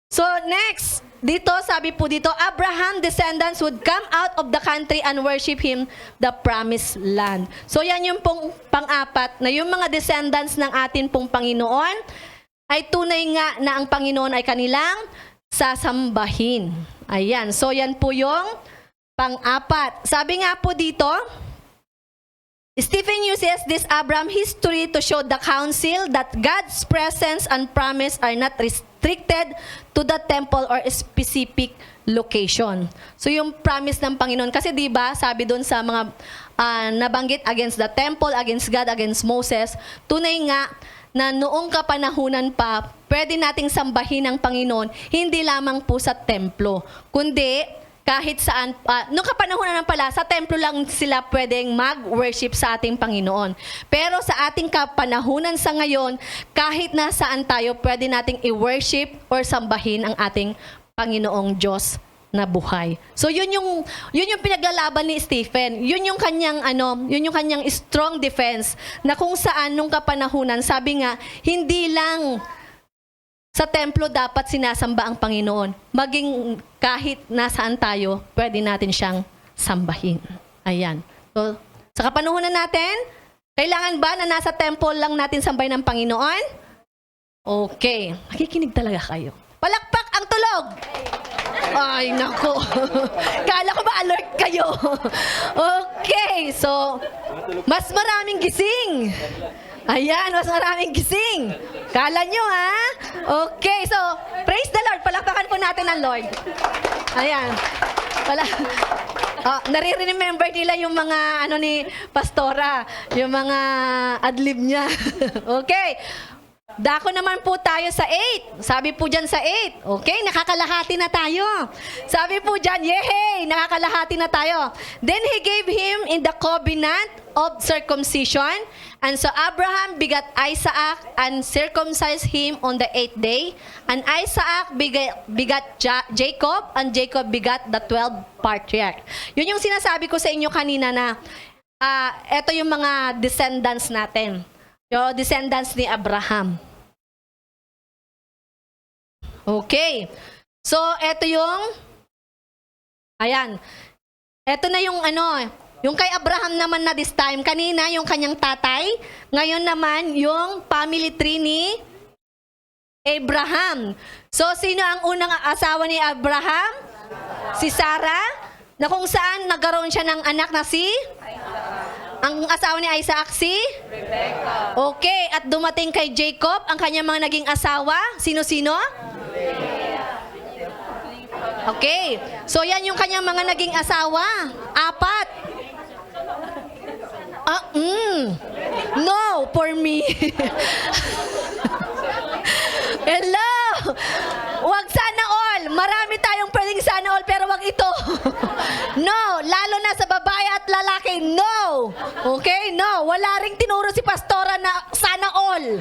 So next, dito sabi po dito, Abraham descendants would come out of the country and worship him the promised land. So yan yung pong pang-apat, na yung mga descendants ng atin pong Panginoon ay tunay nga na ang Panginoon ay kanilang sasambahin. Ayan, so yan po yung pang-apat. Sabi nga po dito, Stephen uses this Abraham history to show the council that God's presence and promise are not restricted to the temple or a specific location. So yung promise ng Panginoon, kasi di ba sabi doon sa mga nabanggit against the temple, against God, against Moses, tunay nga na noong kapanahunan pa, pwede nating sambahin ang Panginoon, hindi lamang po sa templo, kundi kahit saan, nung kapanahonan pala, sa templo lang sila pwedeng mag-worship sa ating Panginoon. Pero sa ating kapanahunan sa ngayon, kahit nasaan tayo, pwede nating i-worship or sambahin ang ating Panginoong Diyos na buhay. So yun yung pinaglalaban ni Stephen. Yun yung kanyang strong defense na kung saan nung kapanahunan, sabi nga, hindi lang sa templo dapat sinasamba ang Panginoon. Maging kahit nasaan tayo, pwede natin siyang sambahin. Ayan. So, sa kapanahunan natin, kailangan ba na nasa temple lang natin sambahin ang Panginoon? Okay. Makikinig talaga kayo. Palakpak ang tulog! Ay, nako. Kala ko ba alert kayo? Okay, so, mas maraming gising. Ayan, mas maraming gising. Kala nyo, ha? Okay, so, praise the Lord. Palakpakan po natin ang Lord. Ayan. Nare-remember nila yung mga, ni Pastora, yung mga adlib niya. Okay. Dako naman po tayo sa 8. Sabi po dyan sa 8. Okay, nakakalahati na tayo. Sabi po dyan, yehey, nakakalahati na tayo. Then he gave him in the covenant of circumcision. And so Abraham begat Isaac and circumcised him on the 8th day. And Isaac begat Jacob, and Jacob begat the 12 patriarch. Yun yung sinasabi ko sa inyo kanina na eto yung mga descendants natin. Yung descendants ni Abraham. Okay. So, eto yung, ayan. Eto na yung yung kay Abraham naman na this time. Kanina, yung kanyang tatay. Ngayon naman, yung family tree ni Abraham. So, sino ang unang asawa ni Abraham? Si Sarah. Na kung saan nagkaroon siya ng anak na si? Ang asawa ni Isaac si? Rebecca. Okay, at dumating kay Jacob, ang kanyang mga naging asawa. Sino-sino? Okay, so yan yung kanyang mga naging asawa. 4. No, for me. Hello! Wag sana all. Marami tayong pwedeng sana all, pero wag ito. No, lalo na sa babae at lalaki, no. Okay, no. Wala ring tinuro si Pastora na sana all.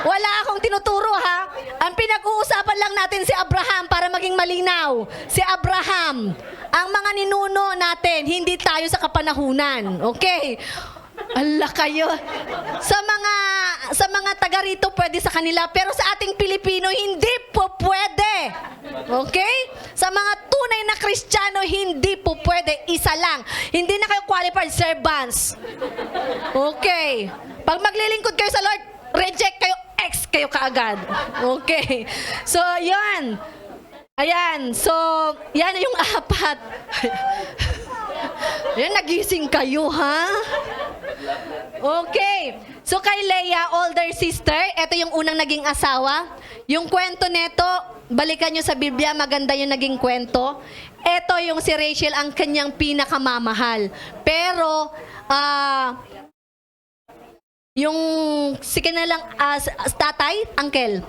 Wala akong tinuturo, ha. Ang pinag-uusapan lang natin si Abraham para maging malinaw. Si Abraham. Ang mga ninuno natin, hindi tayo sa kapanahunan. Okay? Ala kayo. Sa mga taga rito pwede sa kanila, pero sa ating Pilipino hindi po pwede. Okay? Sa mga tunay na Kristiyano hindi po pwede. Isa lang. Hindi na kayo qualified servants. Okay. Pag maglilingkod kayo sa Lord, reject kayo, ex kayo kaagad. Okay. So, yan. Ayan. So, yan yung 4. Yan, nagising kayo, ha? Okay. So, kay Leah, older sister, ito yung unang naging asawa. Yung kwento neto, balikan nyo sa Biblia, maganda yung naging kwento. Ito yung si Rachel, ang kanyang pinakamamahal. Pero, yung si kanilang tatay, uncle,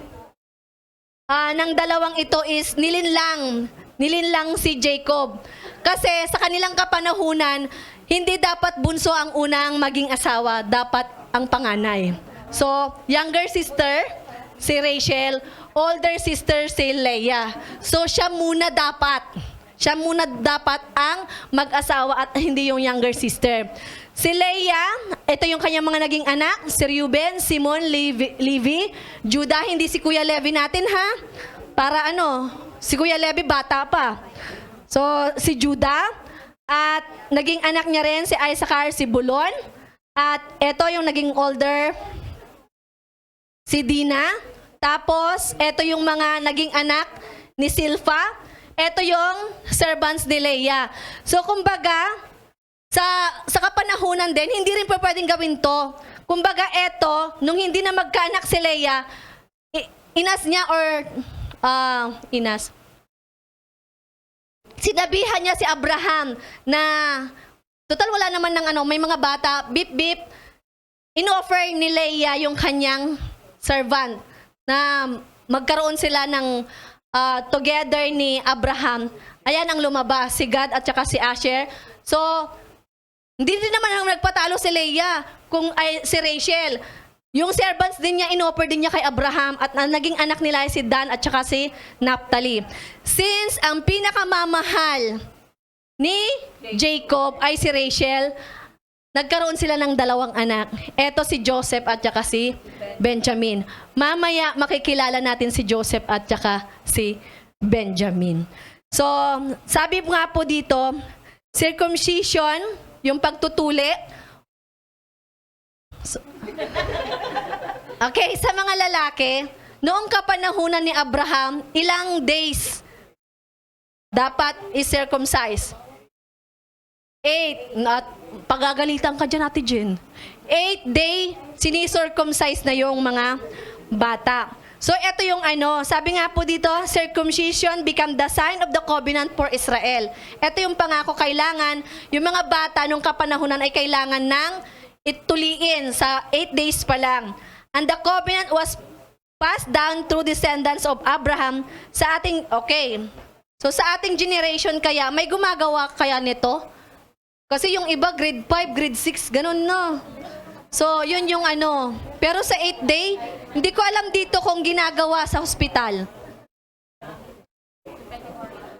ng dalawang ito is nilinlang si Jacob. Kasi sa kanilang kapanahunan, hindi dapat bunso ang unang maging asawa, dapat ang panganay. So, younger sister, si Rachel, older sister, si Leah. So, siya muna dapat ang mag-asawa at hindi yung younger sister. Si Leah, ito yung kanyang mga naging anak, si Reuben, Simon, Levi, Judah, hindi si Kuya Levi natin, ha? Para si Kuya Levi bata pa. So, si Judah, at naging anak niya rin si Issachar, si Bulon, at ito yung naging older, si Dina. Tapos, ito yung mga naging anak ni Silpha. Ito yung servants ni Leah. So, kumbaga, sa kapanahunan din, hindi rin pa pwedeng gawin to. Kumbaga, ito, nung hindi na magkaanak si Leah, inas niya sinabihan niya si Abraham na total wala naman ng may mga bata, beep, in-offer ni Leah yung kanyang servant na magkaroon sila ng together ni Abraham. Ayan ang lumabas, si Gad at saka si Asher. So, hindi din naman nagpatalo si Leah kung ay si Rachel. Yung servants din niya, inoffer din niya kay Abraham at ang naging anak nila ay si Dan at saka si Naphtali. Since ang pinakamamahal ni Jacob ay si Rachel, nagkaroon sila ng dalawang anak. Ito si Joseph at saka si Benjamin. Mamaya makikilala natin si Joseph at saka si Benjamin. So, sabi nga po dito, circumcision, yung pagtutuli. Okay, sa mga lalaki, noong kapanahunan ni Abraham, ilang days dapat i-circumcise? 8. At pagagalitan ka dyan, Ate Jen. 8 day, sinicircumcise na yung mga bata. So, ito yung sabi nga po dito, circumcision become the sign of the covenant for Israel. Ito yung pangako kailangan, yung mga bata nung kapanahunan ay kailangan ng ituliin sa 8 days pa lang. And the covenant was passed down through descendants of Abraham sa ating, so sa ating generation kaya, may gumagawa kaya nito? Kasi yung iba grade 5, grade 6, ganun na. So, yun yung Pero sa 8 day, hindi ko alam dito kung ginagawa sa hospital.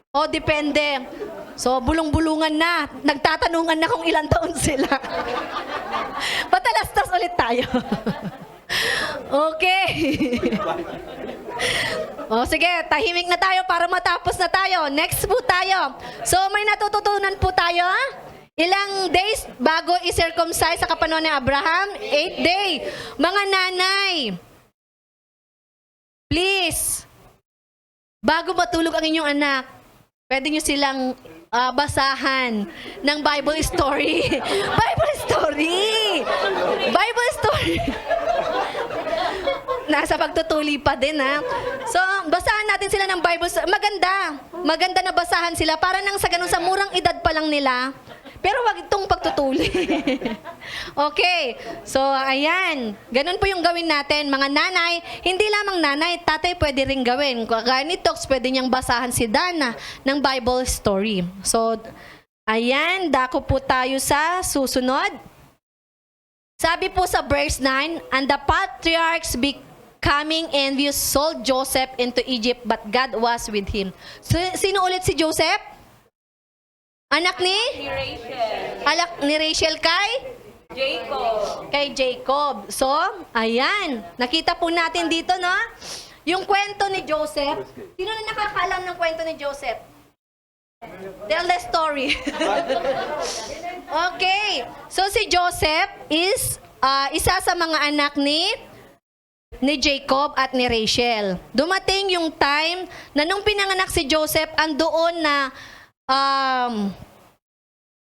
O, depende. So, bulong-bulungan na. Nagtatanungan na kung ilang taon sila. Patalastas ulit tayo. Okay. O, sige, tahimik na tayo para matapos na tayo. Next po tayo. So, may natututunan po tayo, Ilang days bago i-circumcise sa kapanahunan ni Abraham? 8 day. Mga nanay, please, bago matulog ang inyong anak, pwede nyo silang basahan ng Bible story. Bible story! Bible story! Nasa pagtutuli pa din, ha? So, basahan natin sila ng Bible story. Maganda. Maganda na basahan sila para nang sa ganun sa murang edad pa lang nila. Pero wag itong pagtutuli. Okay. So, ayan. Ganun po yung gawin natin. Mga nanay, hindi lamang nanay, tatay pwede rin gawin. Kagaya ni Tox, pwede niyang basahan si Dana ng Bible story. So, ayan. Dako po tayo sa susunod. Sabi po sa verse 9, and the patriarchs becoming envious sold Joseph into Egypt, but God was with him. So, sino ulit si Joseph? Anak ni? Ni Rachel. Anak ni Rachel kay? Jacob. Kay Jacob. So, ayan. Nakita po natin dito, no? Yung kwento ni Joseph. Sino na nakakaalam ng kwento ni Joseph? Tell the story. Okay. So, si Joseph is isa sa mga anak ni Jacob at ni Rachel. Dumating yung time na nung pinanganak si Joseph, andoon na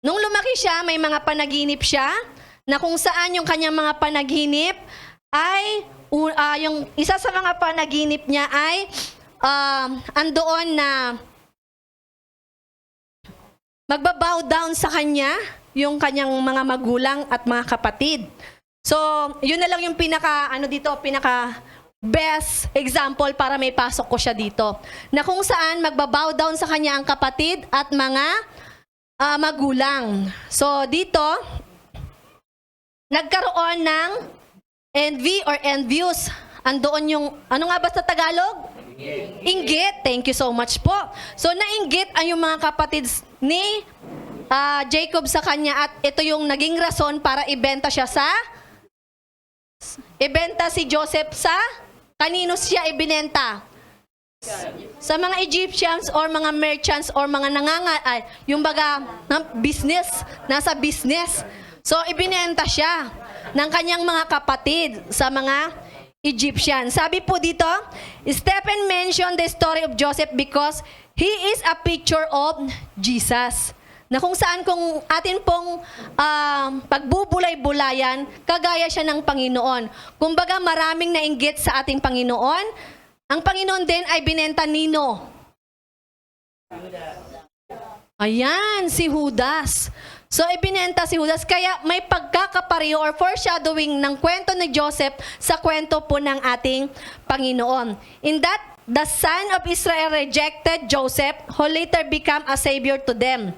nung lumaki siya, may mga panaginip siya na kung saan yung kanyang mga panaginip ay yung isa sa mga panaginip niya ay andoon na magbabow down sa kanya yung kanyang mga magulang at mga kapatid. So, yun na lang yung pinaka best example para may pasok ko siya dito. Na kung saan magbabow down sa kanya ang kapatid at mga magulang. So, dito, nagkaroon ng envy or envious. Andoon yung, ano nga ba sa Tagalog? Inggit. Thank you so much po. So, nainggit ang yung mga kapatid ni Jacob sa kanya at ito yung naging rason para ibenta si Joseph sa kanino siya ibinenta? Sa mga Egyptians or mga merchants or mga yung baga business, nasa business. So, ibinenta siya ng kanyang mga kapatid sa mga Egyptian. Sabi po dito, Stephen mentioned the story of Joseph because he is a picture of Jesus. Na kung saan kung atin pong pagbubulay-bulayan, kagaya siya ng Panginoon. Kumbaga maraming nainggit sa ating Panginoon. Ang Panginoon din ay binenta nino. Ayan, si Judas. So, ibinenta si Judas. Kaya may pagkakapareho or foreshadowing ng kwento ni Joseph sa kwento po ng ating Panginoon. In that the son of Israel rejected Joseph, who later became a savior to them.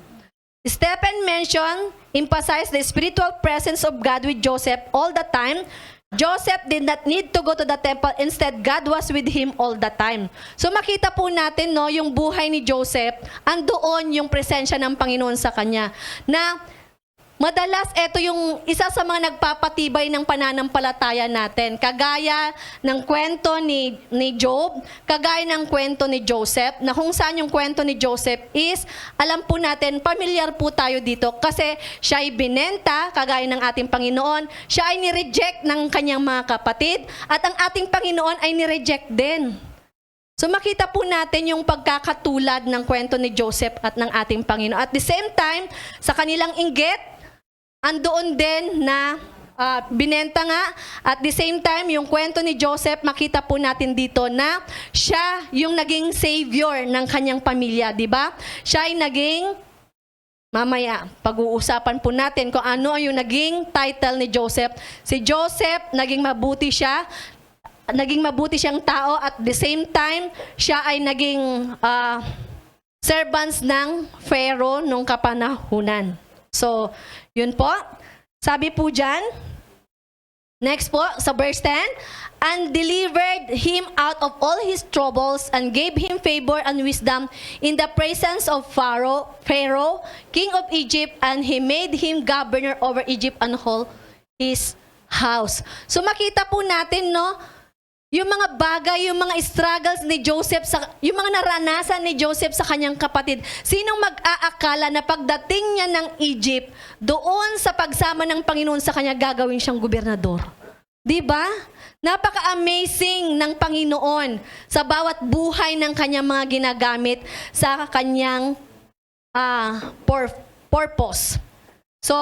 Stephen mentioned, emphasized the spiritual presence of God with Joseph all the time. Joseph did not need to go to the temple. Instead, God was with him all the time. So makita po natin, no, yung buhay ni Joseph, andoon yung presensya ng Panginoon sa kanya. Na madalas, ito yung isa sa mga nagpapatibay ng pananampalataya natin. Kagaya ng kwento ni Job, kagaya ng kwento ni Joseph, na kung saan yung kwento ni Joseph is, alam po natin, pamilyar po tayo dito kasi siya ay binenta, kagaya ng ating Panginoon, siya ay nireject ng kanyang mga kapatid, at ang ating Panginoon ay nireject din. So makita po natin yung pagkakatulad ng kwento ni Joseph at ng ating Panginoon. At the same time, sa kanilang inggit, andoon din na binenta nga. At the same time, yung kwento ni Joseph, makita po natin dito na siya yung naging savior ng kanyang pamilya, di ba? Siya ay naging, mamaya, pag-uusapan po natin kung ano yung naging title ni Joseph. Si Joseph, naging mabuti siya, naging mabuti siyang tao, at the same time, siya ay naging servants ng Pharaoh nung kapanahunan. So, yun po. Sabi po dyan, next po, sa verse 10, and delivered him out of all his troubles and gave him favor and wisdom in the presence of Pharaoh, king of Egypt, and he made him governor over Egypt and all his house. So makita po natin, no, yung mga bagay, yung mga struggles ni Joseph, yung mga naranasan ni Joseph sa kanyang kapatid. Sinong mag-aakala na pagdating niya ng Egypt, doon sa pagsama ng Panginoon sa kanya, gagawin siyang gobernador? Diba? Napaka-amazing ng Panginoon sa bawat buhay ng kanyang mga ginagamit sa kanyang purpose. So,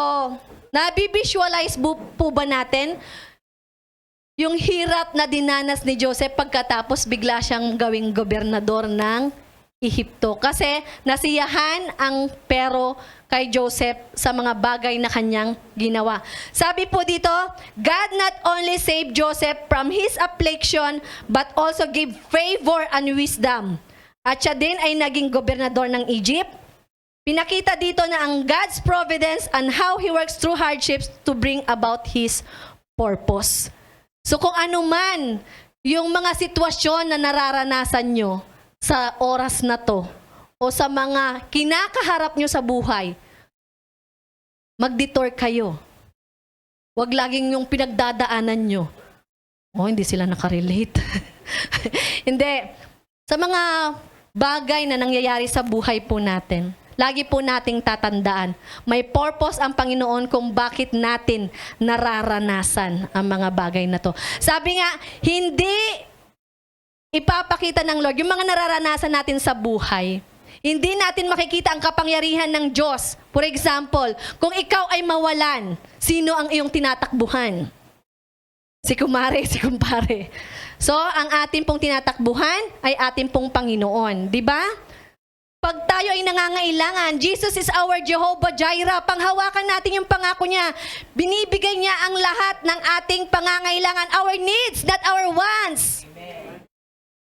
nabivisualize po ba natin yung hirap na dinanas ni Joseph pagkatapos bigla siyang gawing gobernador ng Ehipto? Kasi nasiyahan ang pero kay Joseph sa mga bagay na kanyang ginawa. Sabi po dito, God not only saved Joseph from his affliction, but also gave favor and wisdom. At siya din ay naging gobernador ng Egypt. Pinakita dito na ang God's providence and how He works through hardships to bring about His purpose. So kung ano man yung mga sitwasyon na nararanasan nyo sa oras na to o sa mga kinakaharap nyo sa buhay, mag-detour kayo. Huwag laging yung pinagdadaanan nyo. Oh, hindi sila nakarelate. Hindi. Sa mga bagay na nangyayari sa buhay po natin, lagi po nating tatandaan, may purpose ang Panginoon kung bakit natin nararanasan ang mga bagay na to. Sabi nga, hindi ipapakita ng Lord yung mga nararanasan natin sa buhay. Hindi natin makikita ang kapangyarihan ng Diyos. For example, kung ikaw ay mawalan, sino ang iyong tinatakbuhan? Si kumare, si kumpare. So, ang ating pong tinatakbuhan ay ating pong Panginoon. Di ba? Pag tayo ay nangangailangan, Jesus is our Jehovah Jireh. Panghawakan natin yung pangako niya. Binibigay niya ang lahat ng ating pangangailangan. Our needs, not our wants. Amen.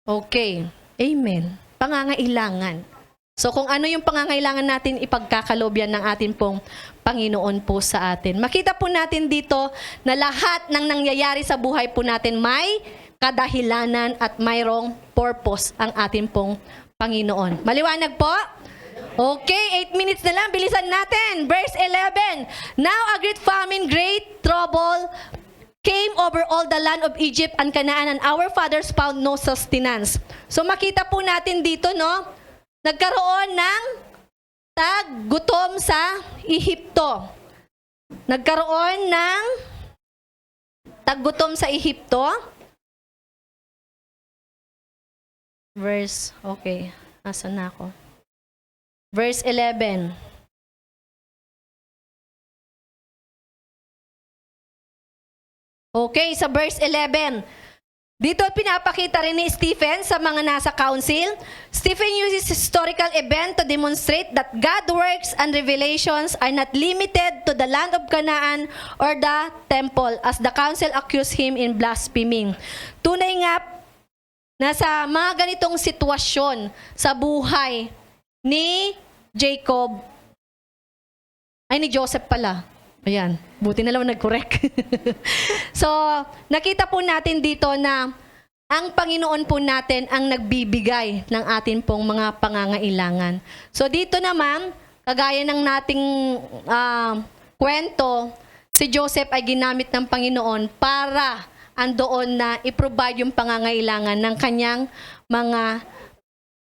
Okay. Amen. Pangangailangan. So kung ano yung pangangailangan natin, ipagkakaloob yan ng ating pong Panginoon po sa atin. Makita po natin dito na lahat ng nangyayari sa buhay po natin may kadahilanan at mayroong purpose ang ating pong Panginoon. Maliwanag po? Okay, 8 minutes na lang. Bilisan natin. Verse 11. Now a great famine, great trouble came over all the land of Egypt and Canaan, and our fathers found no sustenance. So makita po natin dito, no? Nagkaroon ng tag-gutom sa Ehipto. Nagkaroon ng tag-gutom sa Ehipto. Verse, okay, asan na ako? Verse 11. Okay, sa verse 11. Dito pinapakita rin ni Stephen sa mga nasa council. Stephen uses historical event to demonstrate that God works and revelations are not limited to the land of Canaan or the temple, as the council accused him in blaspheming. Tunay nga na sa mga ganitong sitwasyon sa buhay ni Jacob, ay ni Joseph pala. Ayan, buti na lang nag-correct. So, nakita po natin dito na ang Panginoon po natin ang nagbibigay ng atin pong mga pangangailangan. So, dito naman, kagaya ng nating kwento, si Joseph ay ginamit ng Panginoon para andoon na i-provide yung pangangailangan ng kanyang mga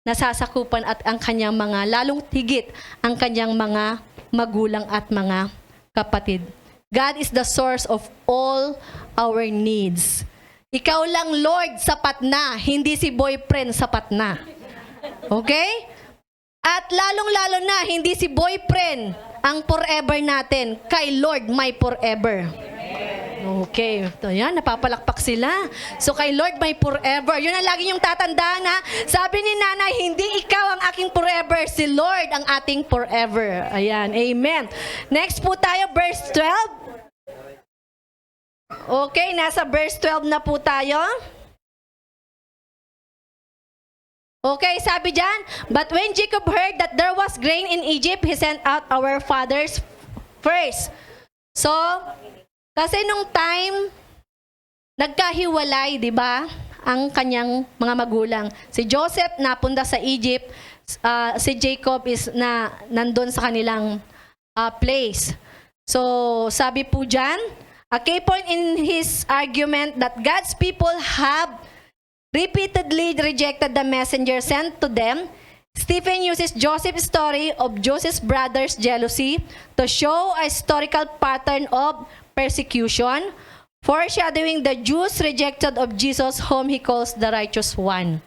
nasasakupan at ang kanyang mga, lalong higit, ang kanyang mga magulang at mga kapatid. God is the source of all our needs. Ikaw lang, Lord, sapat na. Hindi si boyfriend sapat na. Okay? At lalong-lalo na, hindi si boyfriend ang forever natin. Kay Lord, my forever. Okay. So yan, napapalakpak sila. So kay Lord, my forever. Yun ang lagi yung tatandaan, ha? Sabi ni Nanay, hindi ikaw ang aking forever. Si Lord ang ating forever. Ayan. Amen. Next po tayo, verse 12. Okay, nasa verse 12 na po tayo. Okay, sabi dyan, but when Jacob heard that there was grain in Egypt, he sent out our fathers first. So, kasi nung time, nagkahiwalay, di ba, ang kanyang mga magulang. Si Joseph napunta sa Egypt, si Jacob is nandun sa kanilang place. So, sabi po dyan, a key point in his argument that God's people have repeatedly rejected the messenger sent to them. Stephen uses Joseph's story of Joseph's brothers' jealousy to show a historical pattern of persecution, foreshadowing the Jews' rejected of Jesus, whom he calls the righteous one.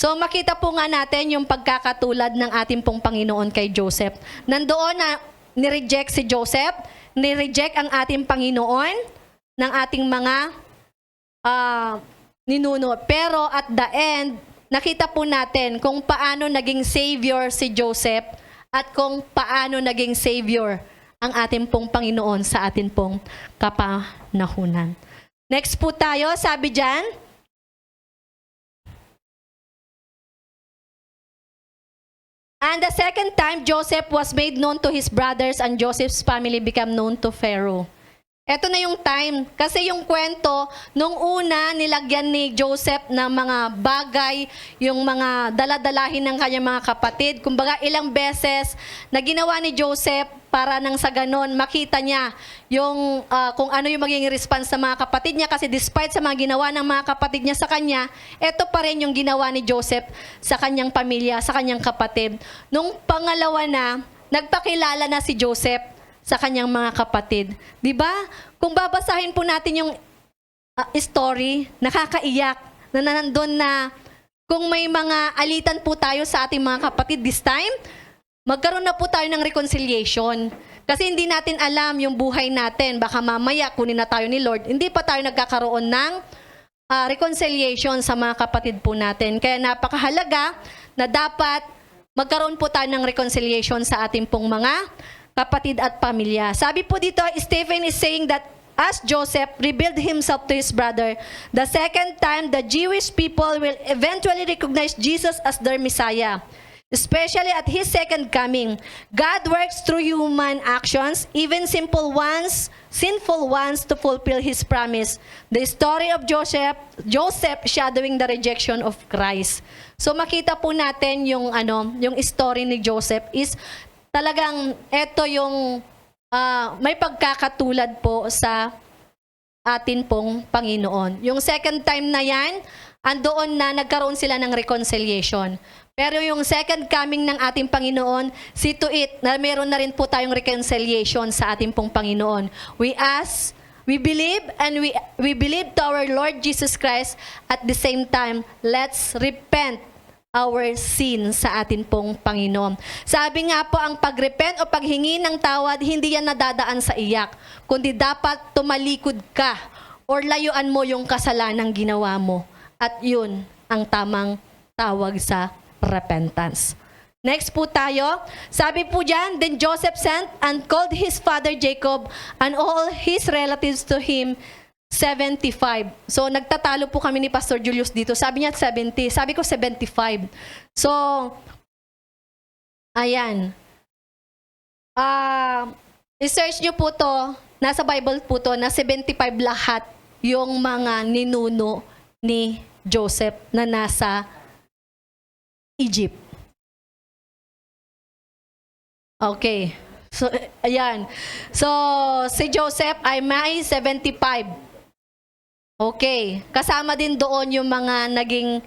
So makita po nga natin yung pagkakatulad ng ating pong Panginoon kay Joseph. Nandoon na nireject si Joseph, nireject ang ating Panginoon ng ating mga ninuno. Pero at the end, nakita po natin kung paano naging savior si Joseph at kung paano naging savior ang ating pong Panginoon sa ating pong kapanahunan. Next po tayo, sabi dyan, and the second time, Joseph was made known to his brothers and Joseph's family became known to Pharaoh. Ito na yung time. Kasi yung kwento, nung una, nilagyan ni Joseph ng mga bagay, yung mga daladalahin ng kanyang mga kapatid. Kumbaga, ilang beses na ginawa ni Joseph para nang sa ganon, makita niya yung, kung ano yung magiging response sa mga kapatid niya. Kasi despite sa mga ginawa ng mga kapatid niya sa kanya, ito pa rin yung ginawa ni Joseph sa kanyang pamilya, sa kanyang kapatid. Nung pangalawa na, nagpakilala na si Joseph sa kanyang mga kapatid. 'Di ba? Kung babasahin po natin yung story, nakakaiyak na nandun na kung may mga alitan po tayo sa ating mga kapatid this time, magkaroon na po tayo ng reconciliation. Kasi hindi natin alam yung buhay natin. Baka mamaya kunin na tayo ni Lord. Hindi pa tayo nagkakaroon ng reconciliation sa mga kapatid po natin. Kaya napakahalaga na dapat magkaroon po tayo ng reconciliation sa ating pong mga kapatid at pamilya. Sabi po dito, Stephen is saying that as Joseph revealed himself to his brother, the second time the Jewish people will eventually recognize Jesus as their Messiah. Especially at his second coming. God works through human actions, even simple ones, sinful ones, to fulfill his promise. The story of Joseph shadowing the rejection of Christ. So makita po natin yung story ni Joseph is talagang ito yung may pagkakatulad po sa atin pong Panginoon. Yung second time na yan, andoon na nagkaroon sila ng reconciliation. Pero yung second coming ng ating Panginoon, see to it na meron na rin po tayong reconciliation sa ating pong Panginoon. We believe, and we believe to our Lord Jesus Christ. At the same time, let's repent our sin sa atin pong Panginoon. Sabi nga po, ang pagrepent o paghingi ng tawad, hindi yan nadadaan sa iyak, kundi dapat tumalikod ka or layuan mo yung kasalanang ginawa mo. At yun ang tamang tawag sa repentance. Next po tayo. Sabi po dyan, then Joseph sent and called his father Jacob and all his relatives to him, 75. So, nagtatalo po kami ni Pastor Julius dito. Sabi niya 70. Sabi ko 75. So, ayan. I-search niyo po to. Nasa Bible po to na 75 lahat yung mga ninuno ni Joseph na nasa Egypt. Okay. So, ayan. So, si Joseph ay may 75. Okay. Kasama din doon yung mga naging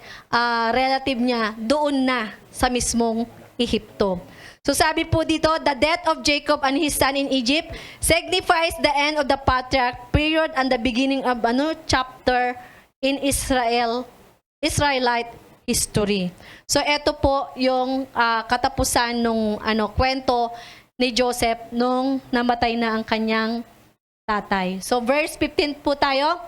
relative niya doon na sa mismong Ehipto. So sabi po dito, the death of Jacob and his son in Egypt signifies the end of the patriarch period and the beginning of a new chapter in Israelite history. So ito po yung katapusan nung kwento ni Joseph nung namatay na ang kanyang tatay. So verse 15 po tayo.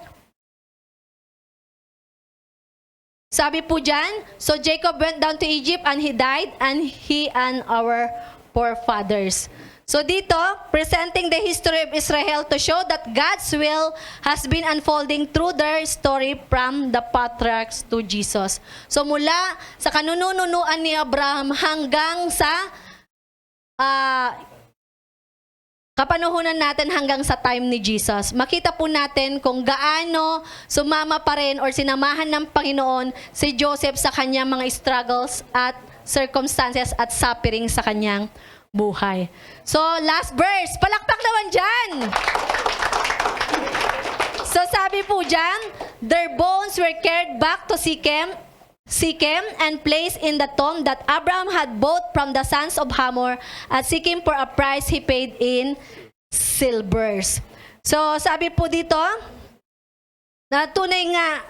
Sabi po dyan, so Jacob went down to Egypt and he died and he and our forefathers. So dito, presenting the history of Israel to show that God's will has been unfolding through their story from the patriarchs to Jesus. So mula sa kanununuan ni Abraham hanggang sa kapanahunan natin hanggang sa time ni Jesus. Makita po natin kung gaano sumama pa rin or sinamahan ng Panginoon si Joseph sa kanyang mga struggles at circumstances at suffering sa kanyang buhay. So, last verse. Palakpak naman dyan! So, sabi po dyan, their bones were carried back to Shechem and placed in the tomb that Abraham had bought from the sons of Hamor at Shechem for a price he paid in silvers. So, sabi po dito, na tunay nga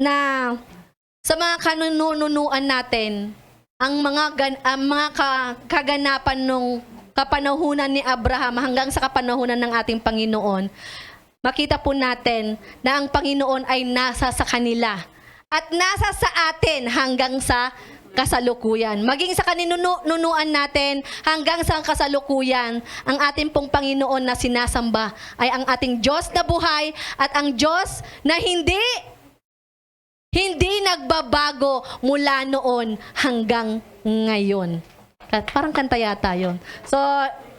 na sa mga kanununuan natin, ang mga kaganapan nung kapanahunan ni Abraham hanggang sa kapanahunan ng ating Panginoon, makita po natin na ang Panginoon ay nasa sa kanila at nasa sa atin hanggang sa kasalukuyan. Maging sa kaninunuan natin hanggang sa kasalukuyan, ang ating pong Panginoon na sinasamba ay ang ating Diyos na buhay at ang Diyos na hindi nagbabago mula noon hanggang ngayon. Parang kanta yata yun. So,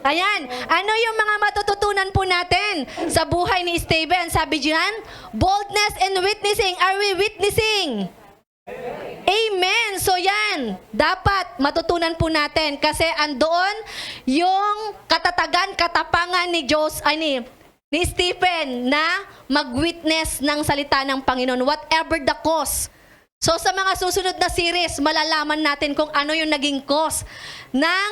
ayan. Ano yung mga matututunan po natin sa buhay ni Stephen? Sabi diyan, boldness and witnessing. Are we witnessing? Amen. So yan, dapat matutunan po natin kasi andoon yung katatagan, katapangan ni ni Stephen na mag-witness ng salita ng Panginoon, whatever the cause. So sa mga susunod na series, malalaman natin kung ano yung naging cause ng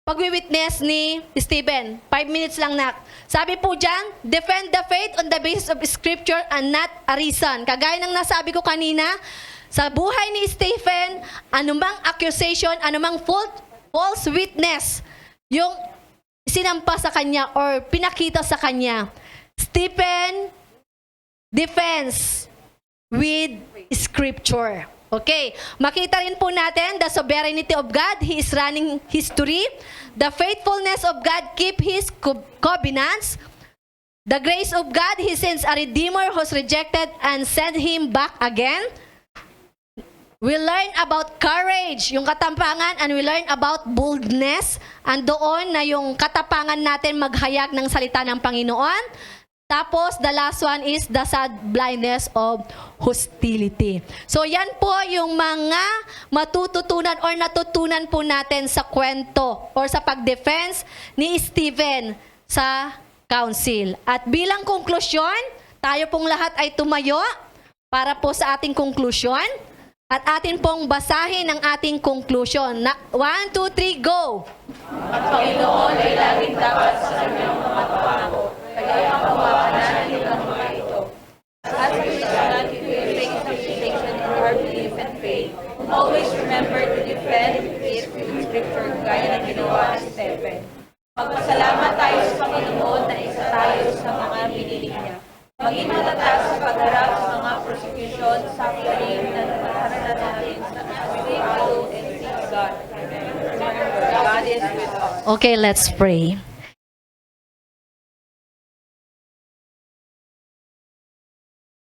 pag-witness ni Stephen. 5 minutes lang na. Sabi po dyan, defend the faith on the basis of scripture and not a reason. Kagaya ng nasabi ko kanina, sa buhay ni Stephen, anumang accusation, anumang false witness, yung sinampa sa kanya or pinakita sa kanya, Stephen defense with scripture. Okay, makita rin po natin the sovereignty of God, He is running history. The faithfulness of God, keep His covenants. The grace of God, He sends a Redeemer who's rejected and sent Him back again. We learn about courage, yung katampangan, and we learn about boldness. Andoon na yung katapangan natin maghayag ng salita ng Panginoon. Tapos, the last one is the sad blindness of hostility. So, yan po yung mga matututunan or natutunan po natin sa kwento or sa pag-defense ni Stephen sa council. At bilang konklusyon, tayo pong lahat ay tumayo para po sa ating konklusyon. At atin pong basahin ang ating conclusion. 1, 2, 3, go! Ang Panginoon ay laging dapat sa kanyang mga pangako, kaya mapapanahin ang mga ito. As we stand in faith in our belief and faith, always remember to defend it with scripture gaya ng ginawa ni Stephen. Magpasalamat tayo sa Panginoon na isa tayo sa mga binili niya. Maging matatag sa pagharap sa mga persecution, suffering na nakaranasan natin sa we follow and seek God. God is with us. Okay, let's pray.